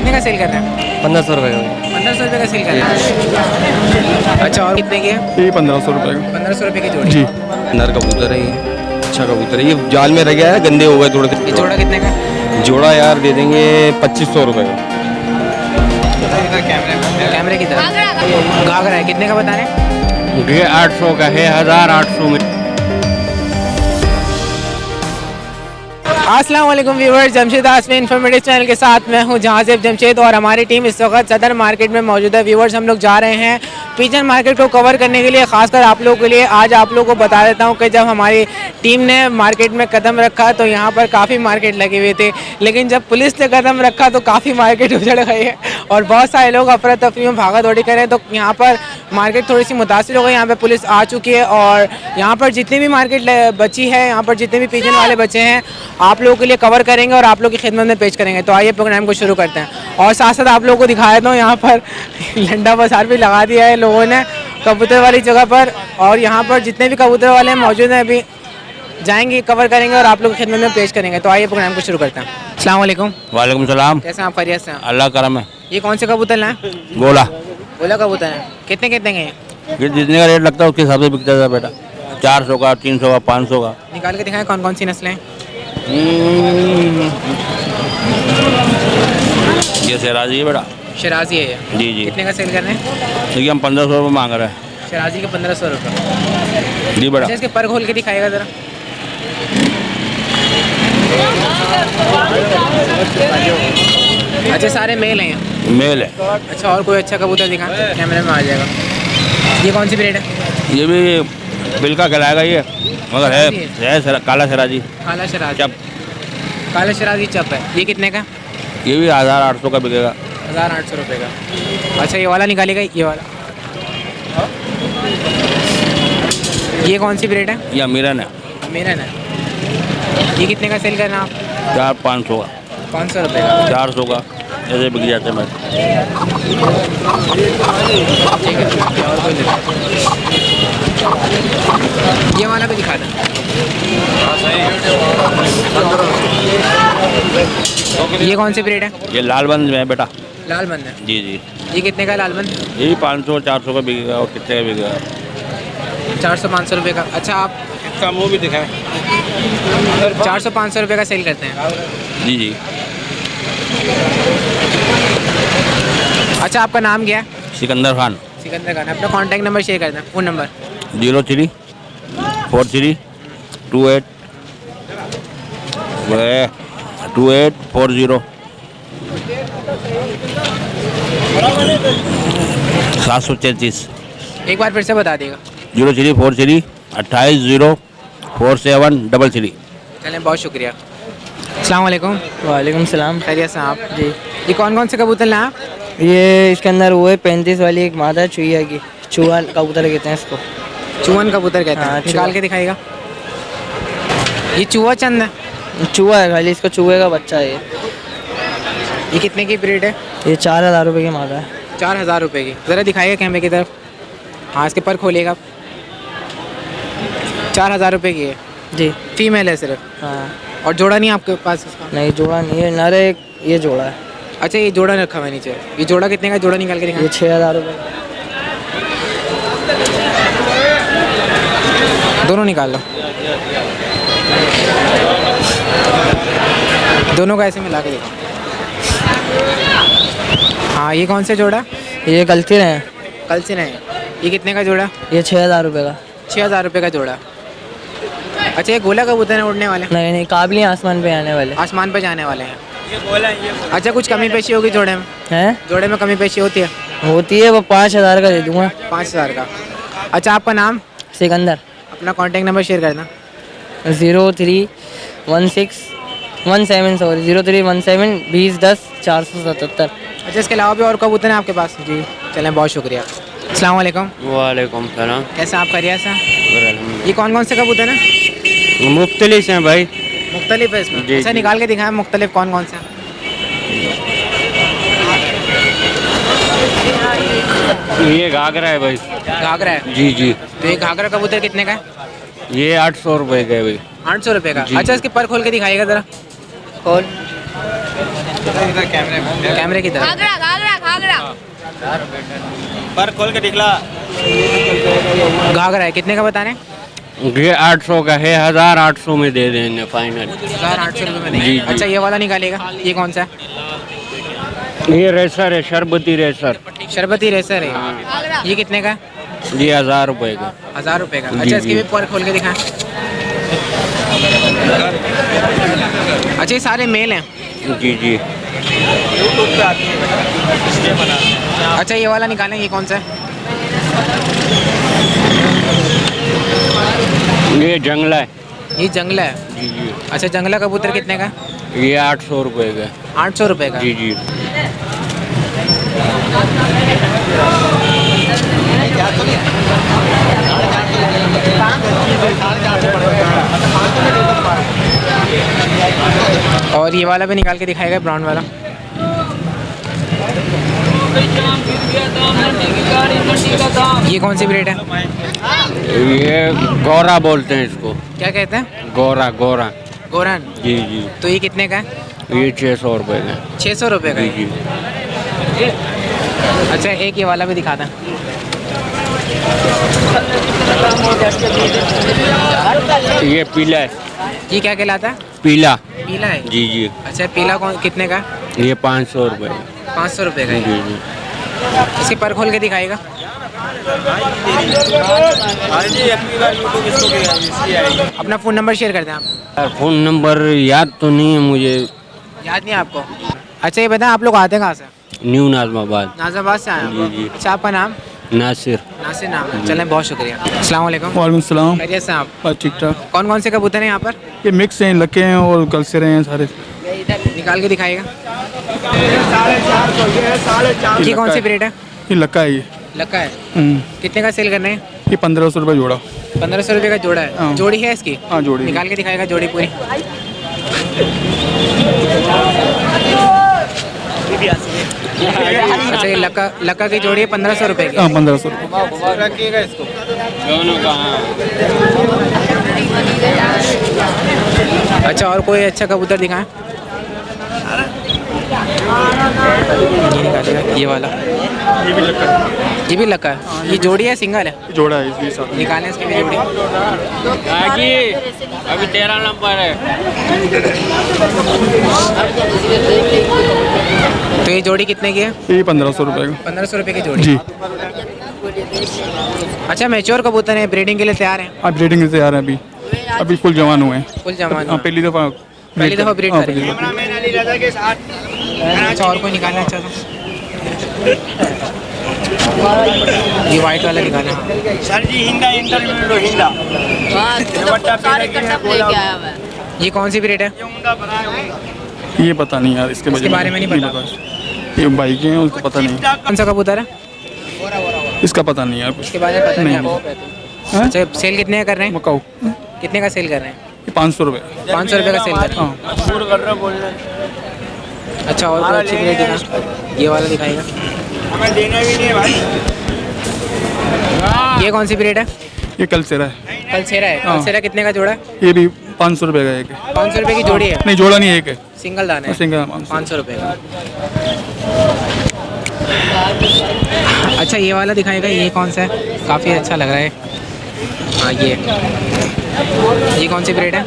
कितने का सेल कर रहे हैं? 1500 रुपये का। 1500 रुपये का सेल कर रहे हैं। अच्छा, और कितने की है? ये 1500 रुपये का। 1500 रुपये की जोड़ी। जी। नर कबूतर है ये, अच्छा कबूतर है ये, जाल में रह गया है, गंदे हो गए थोड़े ये जोड़ा कितने का? जोड़ा यार दे देंगे 2500 रुपये का। कैमरे की तरफ घाघरा है, कितने का बता रहे हैं? ये 800 का है, 1800 में। अस्सलाम वालेकुम व्यूअर्स, जमशेद आसमी इन्फॉर्मेटिव चैनल के साथ मैं हूं जहाज़ेब जमशेद और हमारी टीम इस वक्त सदर मार्केट में मौजूद है। व्यूअर्स, हम लोग जा रहे हैं पिजन मार्केट को कवर करने के लिए, खासकर आप लोगों के लिए। आज आप लोगों को बता देता हूं कि जब हमारी टीम ने मार्केट में कदम रखा तो यहाँ पर काफ़ी मार्केट लगे हुए थे, लेकिन जब पुलिस ने कदम रखा तो काफ़ी मार्केट उजड़ गई है और बहुत सारे लोग अफरा तफरी में भागा दौड़ी करें, तो यहाँ पर मार्केट थोड़ी सी मुतासिर हो गई। यहाँ पर पुलिस आ चुकी है और यहाँ पर जितनी भी मार्केट बची है, यहाँ पर जितने भी पिजन वाले बचे हैं, आप लोगों के लिए कवर करेंगे और आप लोगों की खिदमत में पेश करेंगे। तो आइए प्रोग्राम को शुरू करते हैं और साथ साथ आप लोगों को दिखा देता हूँ, यहाँ पर लंडा बाजार भी लगा दिया है लोगों ने कबूतर वाली जगह पर, और यहाँ पर जितने भी कबूतर वाले मौजूद हैं अभी जाएंगे, कवर करेंगे और आप लोगों की खिदमत में पेश करेंगे। तो आइए प्रोग्राम को शुरू करते हैं। अस्सलाम वालेकुम। वालेकुम सलाम। कैसे हैं आप? खैरियत से हैं? अल्लाह करम है। ये कौन से कबूतर लाए? गोला। गोला कबूतर हैं। कितने कितने के हैं? ये जितने का रेट लगता है उसके हिसाब से बिकता था बेटा। 400 का, 300 का, 500 का। निकाल के दिखाएं कौन कौन सी नस्लें हैं। ये शराजी है बेटा। शराजी है ये? जी जी। कितने का सेल कर रहे हैं? देखिए हम 1500 रुपये मांग रहे हैं। शराजी का 1500 रुपये। जी बेटा। अच्छा, इसके पर खोल के दिखाएगा ज़रा। अच्छा, सारे मेल हैं? मेल है। अच्छा, और कोई अच्छा कबूतर दिखा, कैमरे में आ जाएगा। ये कौन सी ब्रीड है? ये भी बिल्का कहलाएगा ये, मगर है काला शराजी। काला शराजी। चप। काला शराजी चप है। ये कितने का? ये भी 1800 का बिकेगा। 1800 रुपये का। अच्छा, ये वाला निकालेगा, ये वाला। ये कौन सी ब्रीड है? ये अमीरन है। अमीरन है। ये कितने का सेल करना आप? 500 का। 500 रुपये का। 400 का, ऐसे बिक जाते हैं मैं। ठीक है, और कोई नहीं। ये वाला भी दिखा दें। ये कौन सी ब्रीड है? ये लालबंद में है बेटा। लाल बंद है। जी जी। ये कितने का लाल बंद? ये 500-400 का बिकेगा। और कितने का बिकेगा? 400-500 रुपये का। अच्छा, आप इसका मुँह भी दिखाएं। 400-500 रुपये का सेल करते हैं? जी जी। अच्छा, आपका नाम क्या है? सिकंदर खान। सिकंदर खान। अपना कॉन्टैक्ट नंबर शेयर कर दें, फ़ोन नंबर। 03432840 733। एक बार फिर से बता देगा। 034328047333। चलें, बहुत शुक्रिया। अस्सलाम वालेकुम। वालेकुम सलाम। खैरियत से आप? जी। ये कौन कौन से कबूतर लाए आप? ये इसके अंदर वो है 35 वाली एक मादा चुहिया की, चूहा कबूतर कहते हैं इसको। चूहन कबूतर कहते हैं। हाँ, निकाल चूहा। के दिखाएगा। ये चूहा चंद है। चूहा है खाली, इसका चूहे का बच्चा है ये। ये कितने की ब्रीड है? ये 4000 रुपये की मादा है। 4000 रुपये की। ज़रा दिखाइएगा कैमरे की तरफ। हाँ, इसके पर खोलिएगा। 4000 रुपये की है। जी। फीमेल है सिर्फ? हाँ। और जोड़ा नहीं आपके पास इसका? नहीं, जोड़ा नहीं है, नर है, ये जोड़ा है। अच्छा, ये जोड़ा रखा हुआ है नीचे। ये जोड़ा कितने का? जोड़ा निकाल के दिखाएं। ये 6000 रुपये। दोनों निकाल लो। दोनों को ऐसे मिला के देखो। हाँ, ये कौन से जोड़ा? ये गलती रहे कल से नहीं। ये कितने का जोड़ा? ये 6000 रुपये का। 6000 रुपये का जोड़ा। अच्छा, ये गोला कबूतर है उड़ने वाले? नहीं नहीं, काबली आसमान पे आने वाले। आसमान पे जाने वाले हैं। अच्छा, कुछ कमी पेशी होगी जोड़े में? हैं? जोड़े में कमी पेशी होती है? होती है, वो 5000 का दे दूँगा। 5000 का। अच्छा, आपका नाम? सिकंदर। अपना कॉन्टैक्ट नंबर शेयर करना। 0317 अच्छा, इसके अलावा भी और कबूतर हैं आपके पास? जी। चलें, बहुत शुक्रिया। अस्सलाम वालेकुम। वालेकुम सलाम। कैसे आप? खैरियत से? ये कौन कौन से कबूतर हैं? मुख्तलिफ हैं भाई। मुख्तलिफ है इसमें? जी, अच्छा, जी। निकाल के दिखाएं मुख्तलिफ कौन कौन से हैं। ये घाघरा है भाई। घाघरा है? जी जी। तो ये घाघरा कबूतर कितने का है? ये 800 रुपये का है भाई। 800 रुपये का। जी, अच्छा, इसके पर खोल के दिखाइएगा ज़रा। और कैमरे की तरफ। घाघरा घाघरा घाघरा पर खोल के दिखला। घाघरा है, कितने का बता रहे हैं? ये 800 का है, 1800 में दे देंगे फाइनल। 1800 रुपये में नहीं। जी, जी। अच्छा ये वाला निकालेगा, ये कौन सा है? ये रेसर है, शरबती रेसर। शरबती रेसर है, घाघरा ये कितने का है? ये 1000 रुपए का। 1000 रुपये का। जी, अच्छा इसकी जी। भी पर खोल के दिखाएं। अच्छा ये सारे मेल हैं। जी जी। अच्छा ये वाला निकालें, ये कौन सा है? ये जंगला है। ये जंगला है। जी जी। अच्छा जंगला कबूतर कितने का? ये 800 रुपए का। 800 रुपये का। जी जी। और ये वाला भी निकाल के दिखाएगा, ब्राउन वाला। ये कौन सी ब्रीड है? ये गौरा बोलते हैं इसको। क्या कहते हैं? गौरा गौरा। गोरन। जी जी। तो ये कितने का है? ये 600 रुपए का। 600 रुपये का जी है। जी। अच्छा एक ये वाला भी दिखा दें। ये पीला है। ये क्या कहलाता है? पीला। पीला है। जी जी। अच्छा पीला कौन कितने का? ये 500 रुपए। 500 रुपये का है। जी जी। इसकी पर खोल के दिखाएगा। अपना फ़ोन नंबर शेयर कर दें आप। फ़ोन नंबर याद तो नहीं है मुझे। याद नहीं है आपको? अच्छा ये बताएं आप लोग आते हैं कहाँ से? न्यू नाज़माबाद। नाज़ाबाद से आए हैं जी, आप? जी। अच्छा आपका नाम? नासिर। नासिर नाम है। चलें बहुत शुक्रिया। अस्सलाम वालेकुम। वालेकुम सलाम। खैरियत से हैं आप? बस ठीक ठाक। कौन कौन से कबूतर हैं यहाँ पर? ये मिक्स हैं, लके हैं और कलसेरे हैं सारे। निकाल के दिखाएगा। ये कौन सी ब्रीड है? ये लक्का है ये। लक्का है। हम्म। कितने का सेल करने हैं? ये 1500 रुपये जोड़ा। 1500 रुपये का जोड़ा है। हाँ। जोड़ी है इसकी? हाँ जोड़ी। निकाल के दिखाएगा जोड़ी पूरी। अच्छा ये लक्का की जोड़ी है 1500 रुपये की। हाँ 1500 रुपये। रखिएगा इसको। अच्छा और कोई अच्छा कबूतर दिखाएं। ये निकालेगा, ये वाला। ये भी लक्का है। ये भी लक्का है। ये जोड़ी है सिंगल है? ये जोड़ा है इसके साथ। निकालें इसकी भी जोड़ी। अभी 13 नंबर है। तो ये जोड़ी कितने की है? ये 1500 रुपये का। 1500 रुपये की जोड़ी। जी। अच्छा मैच्योर कबूतर हैं, ब्रीडिंग के लिए तैयार हैं? आप ब्रीडिंग से तैयार हैं अभी? अभी फुल जवान हुए हैं। फुल जवान हाँ पहली दफ़ा ब्रीड हाँ, करेंगे। अच्छा और कोई निकालना अच्छा था? ये वाइट वाला निकालें। सर जी हिंदा इंटरव्यू हिंदा। सारे कटअप लेके आया हुआ है। ये कौन सी ब्रीड है? ये पता नहीं यार इसके बारे में नहीं पता। ये बाइक हैं उसको पता नहीं। कौन सा कबूतर है? इसका पता नहीं यार कुछ। इसके बारे में पता नहीं आपको? हाँ? अच्छा सेल कितने का कर रहे हैं? मकाऊ। कितने का सेल कर रहे हैं? ये 500 रुपये। 500 रुपये का सेल कर रहे हैं। हाँ। अच्छा और कोई अच्छी ब्रीड दिखा। ये वाला दिखाएगा। हमें देना भी नहीं है भाई। ये कौन सी ब्रीड है? ये कलसेरा है। कलसेरा है। हाँ। कलसेरा कितने का जोड़ा है? ये भी 500 रुपये का एक है। 500 रुपये की जोड़ी है। नहीं जोड़ा नहीं है, एक है। सिंगल दाना है। सिंगल 500 रुपये का। अच्छा ये वाला दिखाएगा, ये कौन सा है? काफ़ी अच्छा लग रहा है। हाँ ये कौन सी ब्रीड है?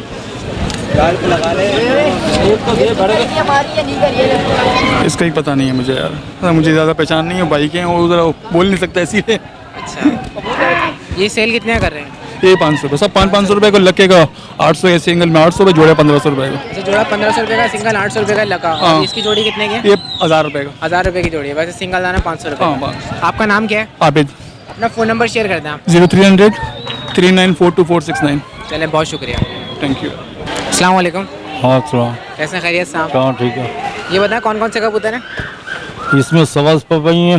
इसका ही पता नहीं है मुझे यार। मुझे ज़्यादा पहचान नहीं है, बाइक हैं और उधर बोल नहीं सकता इसीलिए। अच्छा ये सेल कितने का कर रहे हैं? ये 500 रुपये, सब 500 रुपये को लक्के का 800 है, सिंगल में 800 रुपये, जोड़े 1500 रुपये का। अच्छा जोड़ा 1500 रुपये का, सिंगल 800 रुपये का लगा। हाँ। और इसकी जोड़ी कितने की है? ये 1000 रुपये का। 1000 रुपये की जोड़ी है। वैसे सिंगल दाना 500 रुपये। हाँ 500। आपका नाम क्या है? आबिद। अपना फ़ोन नंबर शेयर कर दें आप। 0300 3942 चलें बहुत शुक्रिया। Thank you. अस्सलाम वालेकुम। हाँ चलो कैसे खैरियत से आप? हाँ ठीक है। ये बताएं कौन कौन से कबूतर हैं? इसमें सवाल पपई है।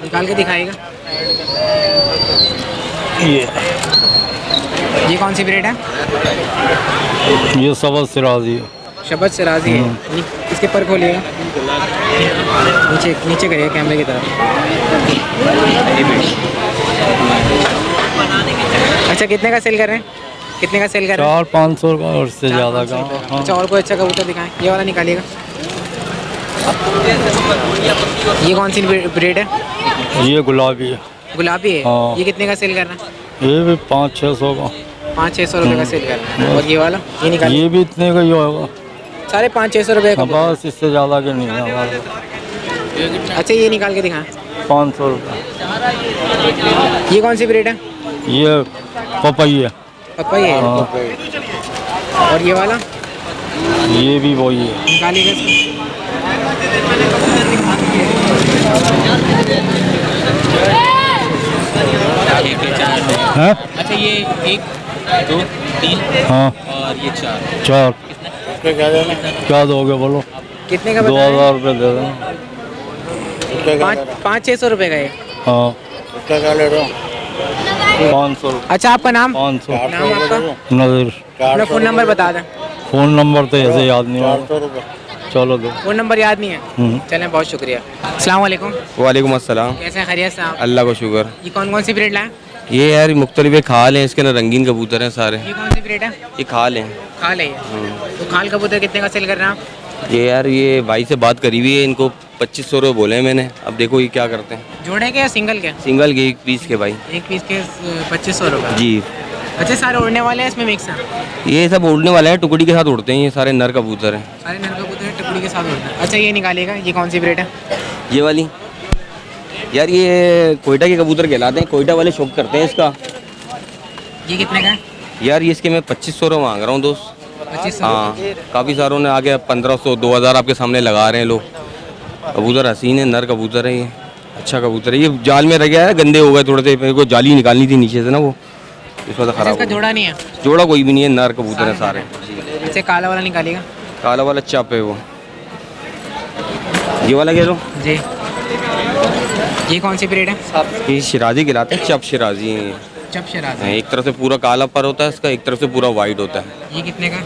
निकाल के दिखाएगा। ये कौन सी ब्रीड है? ये सवाल सिराजी है। शबत सिराजी है। इसके पर खोलिएगा, नीचे नीचे करिए कैमरे की तरफ। अच्छा कितने का सेल कर रहे हैं? कितने का सेल कर रहे हैं? 400-500 का और से ज़्यादा का। हाँ। अच्छा और कोई अच्छा कबूतर दिखाएं। ये वाला निकालिएगा। ये कौन सी ब्रीड है? ये गुलाबी है। गुलाबी है। हाँ। ये कितने का सेल कर रहा है? ये भी 500-600 का। 500-600 रुपये का सेल कर रहा है। और ये वाला ये निकाल ये भी इतने का ही होगा। सारे 500-600 रुपये का। बस इससे ज़्यादा के नहीं है हमारे। अच्छा ये निकाल के दिखा। 500 रुपये। ये कौन सी ब्रीड है? ये पपई है। पपाई है। हाँ। और ये वाला ये भी वही है। निकालिएगा इसको। हैं? अच्छा ये 1 2 3 हाँ और ये 4 4। क्या दोगे बोलो? कितने का बताया? 2000 रुपये दे देना। 500-600 रुपये का है। हाँ 500 रुपये। अच्छा आपका नाम? 500। नाम आपका? नज़ीर। अपना फ़ोन नंबर बता दें। फ़ोन नंबर तो ऐसे याद नहीं होगा। चलो दो। फ़ोन नंबर याद नहीं है? चलें बहुत शुक्रिया। अस्सलाम वालेकुम। वालेकुम अस्सलाम। कैसे हैं? खैरियत से आप? अल्लाह का शुक्र। ये कौन कौन सी ब्रीड लाए? ये यार मुख्तलिफ खाल हैं, इसके ना रंगीन कबूतर हैं सारे। ये कौन सी ब्रीड है? ये खाल हैं। खाल है ये। तो खाल कबूतर कितने का सेल कर रहे हैं आप? ये यार ये भाई से बात करी हुई है, इनको 2500 रुपये बोले हैं मैंने। अब देखो ये क्या करते हैं। जोड़े के या सिंगल के? सिंगल के 1 पीस के भाई। एक पीस के 2500 रुपये। जी। अच्छा सारे उड़ने वाले हैं इसमें मिक्स हैं? ये सब उड़ने वाले हैं, टुकड़ी के साथ उड़ते हैं, ये सारे नर कबूतर हैं। सारे नर कबूतर टुकड़ी के साथ उड़ते हैं। अच्छा ये निकालिएगा। ये कौन सी ब्रीड है? ये वाली यार ये कोयटा के कबूतर कहलाते हैं, कोयटा वाले शौक करते हैं इसका। ये कितने का है? यार ये इसके मैं 2500 रुपये मांग रहा हूँ दोस्त। 2500। हाँ काफ़ी सारों ने आगे 1500 2000 आपके सामने लगा रहे हैं लोग। कबूतर हसीन है, नर कबूतर है ये, अच्छा कबूतर है। ये जाल में रह गया है, गंदे हो गए थोड़े से, मेरे को जाली निकालनी थी नीचे से ना, वो इस वजह खराब इसका हो गया। जोड़ा नहीं है? जोड़ा कोई भी नहीं है, नर कबूतर है सारे। अच्छा काला वाला निकालिएगा। काला वाला चप है वो। ये वाला कह लो जी। ये कौन सी ब्रीड है? ये शिराजी कहलाते हैं, चप शिराजी है ये। चप शराज। एक तरफ से पूरा काला पर होता है इसका, एक तरफ से पूरा वाइट होता है। ये कितने का?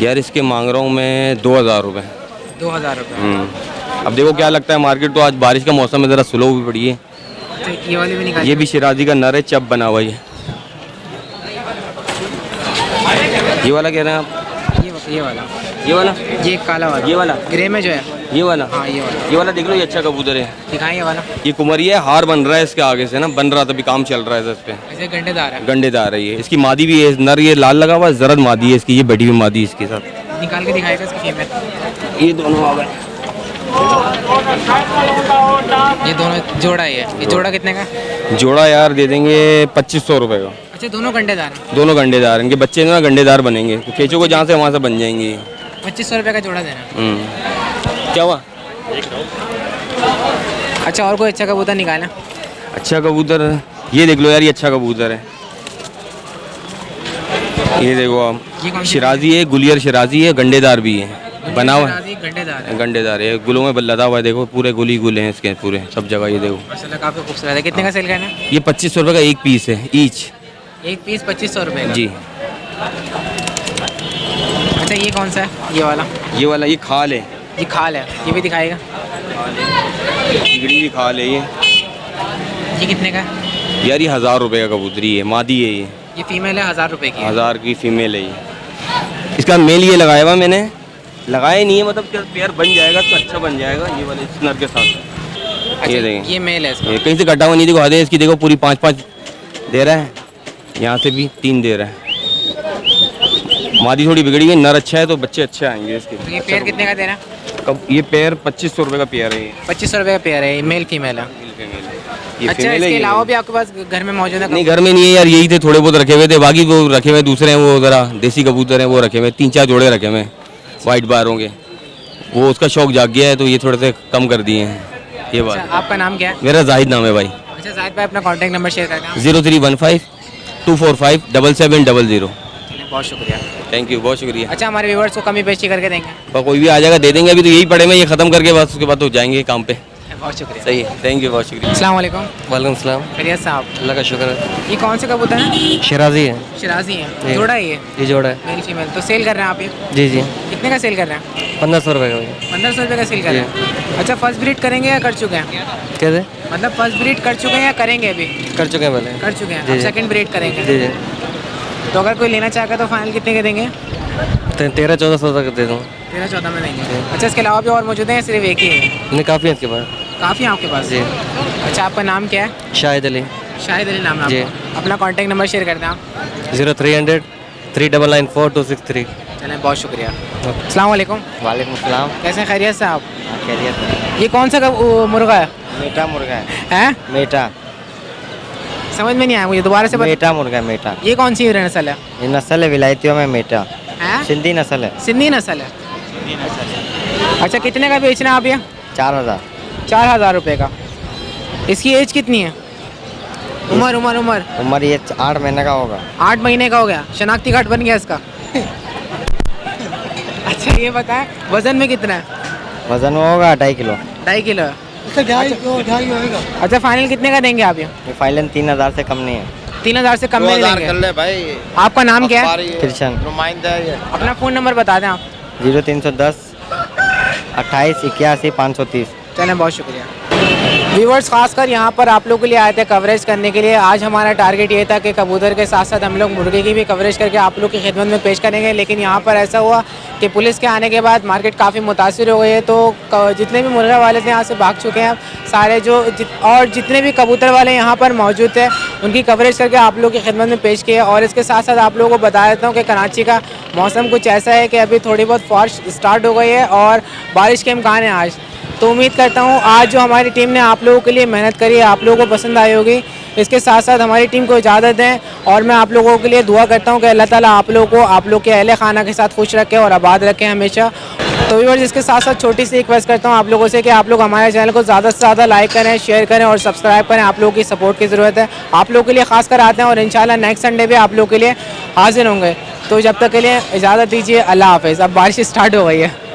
यार इसके मांग रहा हूँ मैं 2000 रुपये। 2000 रुपये। अब देखो क्या लगता है, मार्केट तो आज बारिश का मौसम है, ज़रा स्लो भी पड़ी है। अच्छा ये वाले भी निकालिए। ये भी शिराजी का नर है, चप बना हुआ है। ये वाला कह रहे हैं आप? ये वाला। ये वाला ये काला वाला। ये वाला ग्रे में जो है। ये वाला हाँ ये वाला। ये वाला देख लो, ये अच्छा कबूतर है। दिखाएं ये वाला। ये कुमरिया है, हार बन रहा है इसके आगे से ना, बन रहा था, अभी काम चल रहा है इस पे। ऐसे गंडेदार है। गंडेदार है ये। इसकी मादी भी है, नर ये लाल लगा हुआ है, जरद मादी है इसकी, ये बैठी हुई मादी इसके साथ। निकाल के दिखाएगा इसकी फीमेल। ये दोनों आ गए। ये दोनों जोड़ा ही है। ये जोड़ा कितने का? जोड़ा यार दे देंगे 2500 रुपये का। अच्छा दोनों गंडेदार हैं। दोनों गंडेदार, इनके बच्चे ना गंडेदार बनेंगे, तो खेचो को जहाँ से वहाँ से बन जाएंगे। 2500 रुपये का जोड़ा देना। क्या हुआ? अच्छा और कोई अच्छा कबूतर निकालना। अच्छा कबूतर ये देख लो यार, ये अच्छा कबूतर है। ये देखो ये कौन आप, सी शिराजी है, गुलियर शिराजी है, गंडेदार भी है, बना हुआ है। गंडेदार है। गंडेदार है, गुलों में लदा हुआ है, देखो पूरे गुली गुले हैं इसके पूरे सब जगह। ये देखो माशाल्लाह काफ़ी खूबसूरत है। कितने का सेल करना है? ये 2500 रुपये का एक पीस है ईच। एक पीस 2500 रुपये का। जी। अच्छा ये कौन सा है? ये वाला। ये खाल है। ये खाल है। ये भी दिखाएगा। बिगड़ी हुई खाल है ये। ये कितने का है? यार ये 1000 रुपये का कबूतरी है, मादी है ये। ये फीमेल है, 1000 रुपये की है। 1000 की फीमेल है ये। इसका मेल ये लगाया हुआ मैंने, लगाया नहीं है, मतलब क्या पेयर बन जाएगा तो अच्छा बन जाएगा ये वाले इस नर के साथ। अच्छा ये देखें, ये मेल है इसका। ये कहीं से कटा हुआ नहीं, देखो आधे इसकी, देखो पूरी 5-5 दे रहा है, यहाँ से भी 3 दे रहा है। मादी थोड़ी बिगड़ी है, नर अच्छा है तो बच्चे अच्छे आएंगे इसके। तो ये पेयर कितने का दे रहा है? कब ये पेयर 2500 रुपये का पेयर है ये। 2500 रुपये का पेयर है। ये मेल फीमेल है। ये अच्छा female है, इसके ये अलावा male। भी आपके पास घर में मौजूद है? नहीं घर में नहीं है यार, यही थे थोड़े बहुत रखे हुए थे, बाकी वो रखे हुए दूसरे हैं, वो ज़रा देसी कबूतर हैं वो रखे हुए, 3-4 जोड़े रखे हुए वाइट बारों के। वो उसका शौक जाग गया है तो ये थोड़े से कम कर दिए हैं ये बात। अच्छा आपका नाम क्या है? मेरा जाहिद नाम है भाई। अच्छा जाहिद भाई अपना कॉन्टैक्ट नंबर शेयर करना। 0315 245 7700। बहुत शुक्रिया। थैंक यू, बहुत शुक्रिया। अच्छा हमारे व्यूवर्स को कमी पेशी करके देंगे? पर कोई भी आ जाएगा दे देंगे, अभी तो यही पड़े में, ये ख़त्म करके बस उसके बाद तो जाएंगे काम पे। बहुत शुक्रिया। सही है, थैंक यू, बहुत शुक्रिया। अस्सलाम वालेकुम। वालेकुम सलाम। खैरियत साहब? अल्लाह का शुक्र है। ये कौन से कबूतर हैं? शिराजी है। शराजी है। जोड़ा है ये जोड़ा है। Male female. तो सेल कर रहे हैं आप ये? जी जी। कितने का सेल कर रहे हैं? 1500 रुपये का। 1500 रुपये का सेल कर रहे हैं। अच्छा फर्स्ट ब्रीड करेंगे या कर चुके हैं? कैसे? मतलब फर्स्ट ब्रीड कर चुके हैं या करेंगे अभी? कर चुके हैं पहले। कर चुके हैं। अब सेकंड ब्रीड करेंगे। जी जी। तो अगर कोई लेना चाहेगा तो फाइनल कितने के देंगे? 13-1400 तक दे दूँ। 13-14 में देंगे। अच्छा, इसके अलावा भी और मौजूद हैं, सिर्फ एक ही है? नहीं, काफ़ी है इसके पास। काफ़ी हैं आपके पास? जी। अच्छा, आपका नाम क्या है? शाहिद अली। शाहिद अली नाम है जी। आपका। अपना कॉन्टैक्ट नंबर शेयर कर दें आप। 0300 399 4263। चलें, बहुत शुक्रिया। अस्सलाम वालेकुम। वालेकुम सलाम। कैसे हैं, खैरियत से आप? खैरियत है। ये कौन सा मुर्गा है? मेटा मुर्गा है। हैं? मेटा समझ में नहीं आया मुझे, दोबारा से बता। मेटा मुर्गा है, मेटा। ये कौन सी नस्ल है? ये नस्ल है विलायतियों में मेटा। हैं? सिंधी नस्ल है। सिंधी नस्ल है। अच्छा, कितने का बेचना है आप ये? 4000। 4000 रुपये का। इसकी एज कितनी है? उम्र ये 8 महीने का होगा। 8 महीने का हो गया। शनाख्ती कार्ड बन गया इसका। अच्छा, ये बताएं वजन में कितना है? वजन होगा 2.5 किलो। 2.5 किलो है। अच्छा, फाइनल कितने का देंगे आप ये? ये फाइनल 3000 से कम नहीं है। 3000 से कम में नहीं देंगे? ले भाई, आपका नाम क्या है? कृष्ण। नुमाइंदा है ये। अपना फ़ोन नंबर बता दें आप। 0310 28 81 530। चलें, बहुत शुक्रिया। व्यूवर्स, खासकर यहाँ पर आप लोगों के लिए आए थे कवरेज करने के लिए। आज हमारा टारगेट ये था कि कबूतर के साथ साथ हम लोग मुर्गे की भी कवरेज करके आप लोग की खिदमत में पेश करेंगे, लेकिन यहाँ पर ऐसा हुआ कि पुलिस के आने के बाद मार्केट काफ़ी मुतासिर हो गई है। तो जितने भी मुर्गा वाले थे यहाँ से भाग चुके हैं सारे, और जितने भी कबूतर वाले यहाँ पर मौजूद थे उनकी कवरेज करके आप लोग की खिदमत में पेश किया। और इसके साथ साथ आप लोगों को बता देता हूँ कि कराची का मौसम कुछ ऐसा है कि अभी थोड़ी बहुत बारिश स्टार्ट हो गई है और बारिश के इम्कान है आज। तो उम्मीद करता हूँ आज जो हमारी टीम ने आप लोगों के लिए मेहनत करी है आप लोगों को पसंद आई होगी। इसके साथ साथ हमारी टीम को इजाज़त दें और मैं आप लोगों के लिए दुआ करता हूँ कि अल्लाह ताला आप लोगों को आप लोग के अहले खाना के साथ खुश रखे और आबाद रखें हमेशा। तो व्यूअर्स, इसके साथ साथ छोटी सी रिक्वेस्ट करता हूँ आप लोगों से कि आप लोग हमारे चैनल को ज़्यादा से ज़्यादा लाइक करें, शेयर करें और सब्सक्राइब करें। आप लोगों की सपोर्ट की ज़रूरत है। आप लोगों के लिए खास कर आते हैं और इंशाल्लाह नेक्स्ट संडे भी आप लोगों के लिए हाजिर होंगे। तो जब तक के लिए इजाज़त दीजिए, अल्लाह हाफ़िज़। अब बारिश स्टार्ट हो गई है।